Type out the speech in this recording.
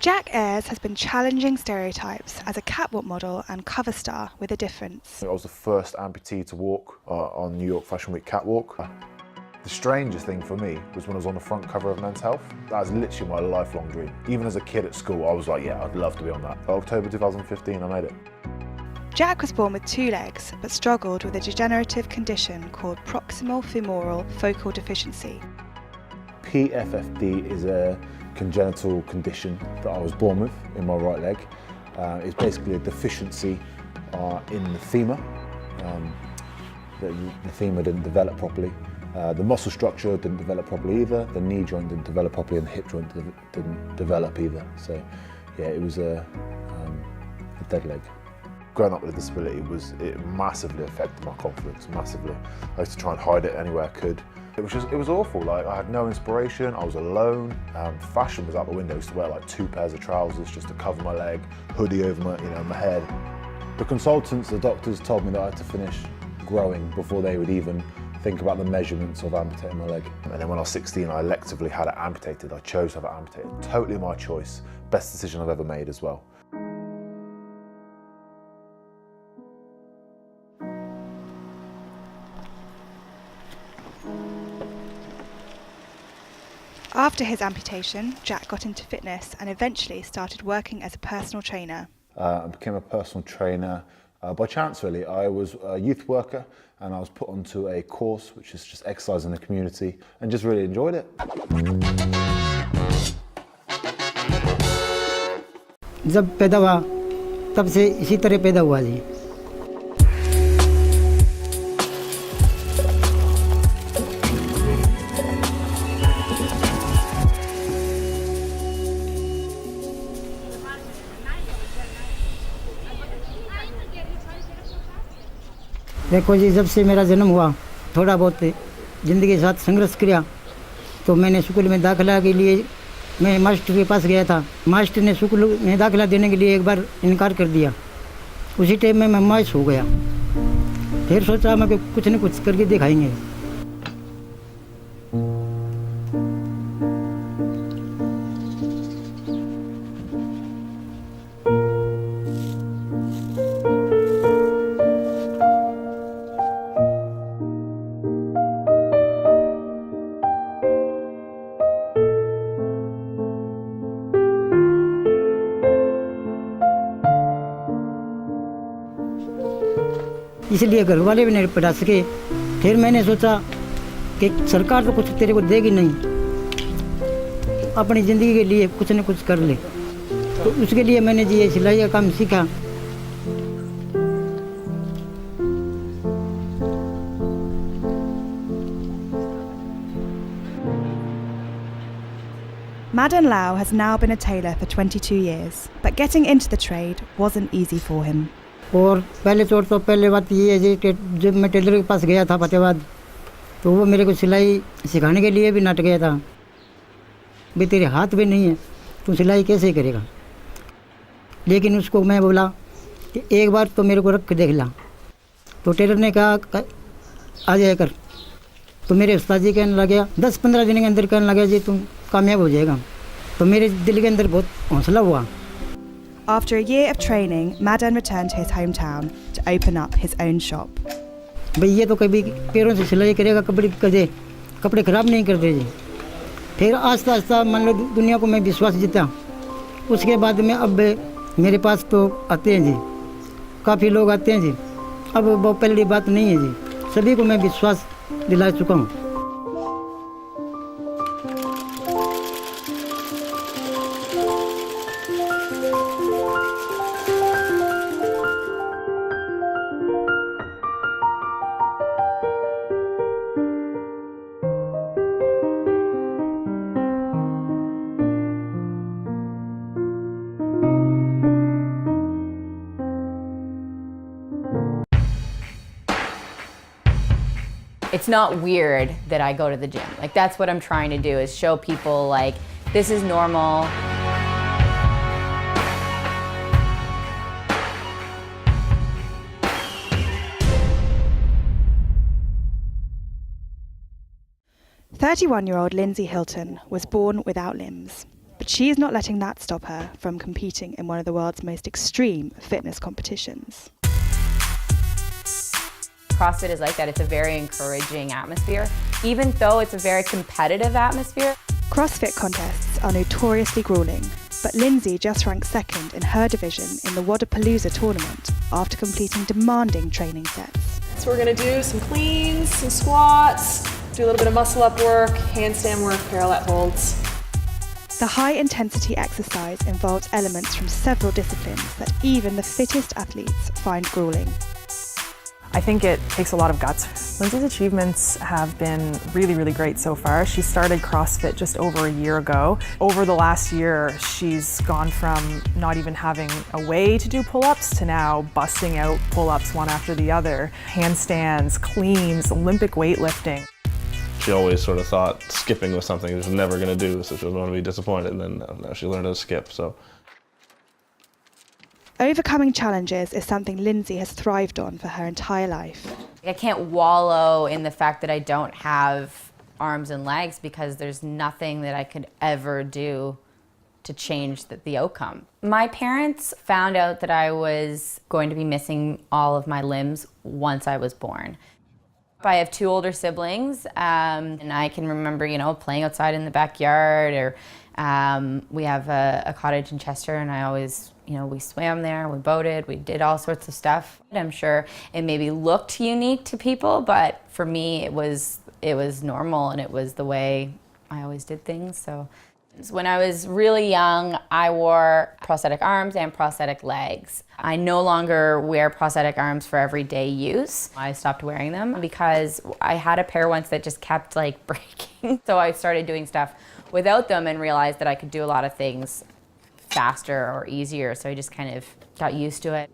Jack Ayres has been challenging stereotypes as a catwalk model and cover star with a difference. I was the first amputee to walk on New York Fashion Week catwalk. The strangest thing for me was when I was on the front cover of Men's Health. That was literally my lifelong dream. Even as a kid at school, I was like, yeah, I'd love to be on that. October 2015, I made it. Jack was born with 2 legs, but struggled with a degenerative condition called proximal femoral focal deficiency. PFFD is a congenital condition that I was born with in my right leg. It's basically a deficiency in the femur. The femur didn't develop properly. The muscle structure didn't develop properly either. The knee joint didn't develop properly, and the hip joint didn't develop either. So, yeah, it was a dead leg. Growing up with a disability it massively affected my confidence, massively. I used to try and hide it anywhere I could. It was awful. Like, I had no inspiration, I was alone. Fashion was out the window. I used to wear like 2 pairs of trousers just to cover my leg, hoodie over my head. The consultants, the doctors told me that I had to finish growing before they would even think about the measurements of amputating my leg. And then when I was 16, I electively had it amputated. I chose to have it amputated. Totally my choice. Best decision I've ever made as well. After his amputation, Jack got into fitness and eventually started working as a personal trainer. I became a personal trainer by chance, really. I was a youth worker and I was put onto a course which is just exercise in the community, and just really enjoyed it. जब पैदा हुआ तब से इसी तरह पैदा हुआ जी। देखो जी, जब से मेरा जन्म हुआ थोड़ा बहुत ज़िंदगी के साथ संघर्ष किया, तो मैंने स्कूल में दाखिला के लिए मैं मास्टर के पास गया था। मास्टर ने स्कूल में दाखिला देने के लिए एक बार इनकार कर दिया। उसी टाइम में मैं मायूस हो गया। फिर सोचा मैं कि कुछ न कुछ करके दिखाएंगे। इसलिए घर वाले भी नहीं पढ़ा सके। फिर मैंने सोचा कि सरकार तो कुछ तेरे को देगी नहीं, अपनी ज़िंदगी के लिए कुछ न कुछ कर ले। तो उसके लिए मैंने जी ये सिलाई का काम सीखा। Madan Lau has now been a tailor for 22 years, but getting into the trade wasn't easy for him. और पहले बात ये है जी कि जब मैं टेलर के पास गया था फतेहाबाद, तो वो मेरे को सिलाई सिखाने के लिए भी नाट गया था। भाई तेरे हाथ भी नहीं है, तू सिलाई कैसे करेगा। लेकिन उसको मैं बोला कि एक बार तो मेरे को रख के देख ला। तो टेलर ने कहा आ जाया कर। तो मेरे उस्ताद जी कहने लगे 10-15 दिन के अंदर कहने लगे जी तुम कामयाब हो जाएगा। तो मेरे दिल के अंदर बहुत हौसला हुआ। After a year of training, Madan returned to his hometown to open up his own shop. भाई ये तो कभी पैरों से सिलाई करेगा, कपड़े ख़राब नहीं करते जी। फिर आस्ता आस्ता मान लो दुनिया को मैं विश्वास जीता। उसके बाद में अब मेरे पास तो आते हैं जी, काफ़ी लोग आते हैं जी। अब वो पहली बात नहीं है जी, सभी को मैं विश्वास दिला चुका हूँ। It's not weird that I go to the gym. Like, that's what I'm trying to do, is show people like this is normal. "31-year-old Lindsay Hilton was born without limbs. But she's not letting that stop her from competing in one of the world's most extreme fitness competitions. CrossFit is like that. It's a very encouraging atmosphere, even though it's a very competitive atmosphere. CrossFit contests are notoriously grueling, but Lindsay just ranked second in her division in the Wadapalooza tournament after completing demanding training sets. So we're gonna do some cleans, some squats, do a little bit of muscle up work, handstand work, parallel holds. The high-intensity exercise involves elements from several disciplines that even the fittest athletes find grueling. I think it takes a lot of guts. Lindsay's achievements have been really, really great so far. She started CrossFit just over a year ago. Over the last year, she's gone from not even having a way to do pull-ups to now busting out pull-ups one after the other. Handstands, cleans, Olympic weightlifting. She always sort of thought skipping was something she was never going to do, so she was going to be disappointed, and then now she learned how to skip. So. Overcoming challenges is something Lindsay has thrived on for her entire life. I can't wallow in the fact that I don't have arms and legs because there's nothing that I could ever do to change the outcome. My parents found out that I was going to be missing all of my limbs once I was born. I have two older siblings, and I can remember, playing outside in the backyard, or we have a cottage in Chester, and I always, we swam there, we boated, we did all sorts of stuff. I'm sure it maybe looked unique to people, but for me, it was normal, and it was the way I always did things. So when I was really young, I wore prosthetic arms and prosthetic legs. I no longer wear prosthetic arms for everyday use. I stopped wearing them because I had a pair once that just kept breaking. So I started doing stuff without them and realized that I could do a lot of things faster or easier. So I just kind of got used to it.